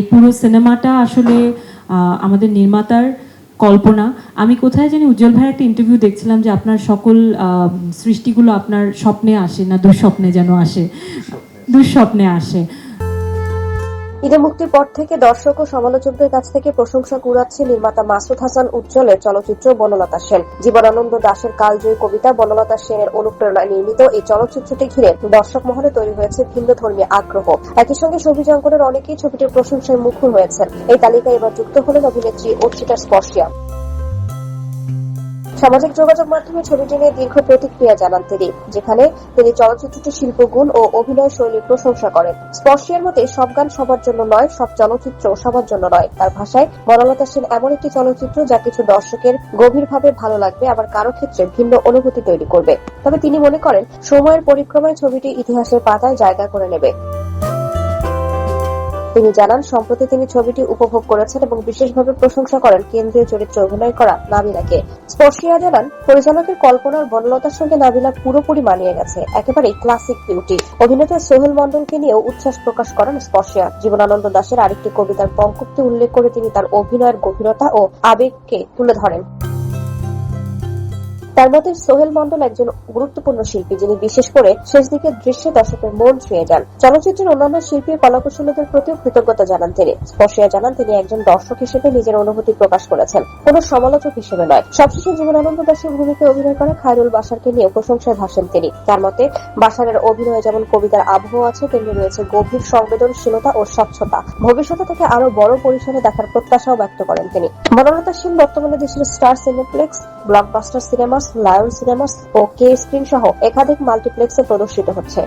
এই পুরো সিনেমাটা আসলে আমাদের নির্মাতার কল্পনা। আমি কোথায় জানি উজ্জ্বল ভাইয়ের একটা ইন্টারভিউ দেখছিলাম যে আপনার সকল সৃষ্টিগুলো আপনার স্বপ্নে আসে না দুঃস্বপ্নে যেন আসে, দুঃস্বপ্নে আসে। ঈদে মুক্তির পর থেকে দর্শক ও সমালোচকদের কাছ থেকে প্রশংসা কুড়াচ্ছে নির্মাতা মাসুদ হাসান উজ্জ্বলের চলচ্চিত্র বনলতা সেন। জীবনানন্দ দাশের কালজয়ী কবিতা বনলতা সেনের অনুপ্রেরণায় নির্মিত এই চলচ্চিত্রটি ঘিরে দর্শক মহলে তৈরি হয়েছে ভিন্নধর্মী আগ্রহ। একই সঙ্গে ছবি অঙ্কনের অনেকেই ছবিটির প্রশংসায় মুখর হয়েছেন। এই তালিকায় এবার যুক্ত হলেন অভিনেত্রী অর্চিতা স্পর্শিয়া। সামাজিক যোগাযোগ মাধ্যমে ছবিটি নিয়ে দীর্ঘ প্রতিক্রিয়া জানান তিনি, যেখানে তিনি চলচ্চিত্রটির শিল্পগুণ ও অভিনয় শৈলীর প্রশংসা করেন। স্পর্শিয়ার মতে সব গান সবার জন্য নয়, সব চলচ্চিত্র সবার জন্য নয়। তার ভাষায় বনলতা সেন এমন একটি চলচ্চিত্র যা কিছু দর্শকের গভীরভাবে ভালো লাগবে, আবার কারো ক্ষেত্রে ভিন্ন অনুভূতি তৈরি করবে। তবে তিনি মনে করেন সময়ের পরিক্রমায় ছবিটি ইতিহাসের পাতায় জায়গা করে নেবে। তিনি জানান সম্প্রতি তিনি ছবিটি উপভোগ করেছেন এবং বিশেষভাবে প্রশংসা করেন কেন্দ্রীয় চরিত্রে অভিনয় করা নাবিলাকে। স্পর্শিয়া জানান পরিচালকের কল্পনার বনলতার সঙ্গে নাবিলা পুরোপুরি মানিয়ে গেছে, একেবারেই ক্লাসিক বিউটি। অভিনেতা সোহেল মন্ডলকে নিয়েও উচ্ছ্বাস প্রকাশ করেন স্পর্শিয়া। জীবনানন্দ দাশের আরেকটি কবিতার পঙ্কক্তি উল্লেখ করে তিনি তার অভিনয়ের গভীরতা ও আবেগকে তুলে ধরেন। তার মতে সোহেল মন্ডল একজন গুরুত্বপূর্ণ শিল্পী, যিনি বিশেষ করে শেষ দিকের দৃশ্যে দর্শকের মন ছুঁয়ে যান। চলচ্চিত্রের অন্যান্য শিল্পী কলাকুশলীদের প্রতিও কৃতজ্ঞতা জানান তিনি। স্পর্শিয়া জানান তিনি একজন দর্শক হিসেবে নিজের অনুভূতি প্রকাশ করেছেন, কোন সমালোচক হিসেবে নয়। সবশেষে জীবনানন্দ দাশের ভূমিকায় অভিনয় করা খায়রুল বাশারকে নিয়ে প্রশংসায় ভাসেন তিনি। তার মতে বাশারের অভিনয়ে যেমন কবিতার আবহ আছে, তেমনি রয়েছে গভীর সংবেদনশীলতা ও স্বচ্ছতা। ভবিষ্যতে থেকে আরো বড় পরিসরে দেখার প্রত্যাশাও ব্যক্ত করেন তিনি। বনলতা সেন বর্তমানে দেশের Star Cineplex, blockbuster cinemas, lion cinemas ও কে স্ক্রিন সহ একাধিক মাল্টিপ্লেক্সে প্রদর্শিত হচ্ছে।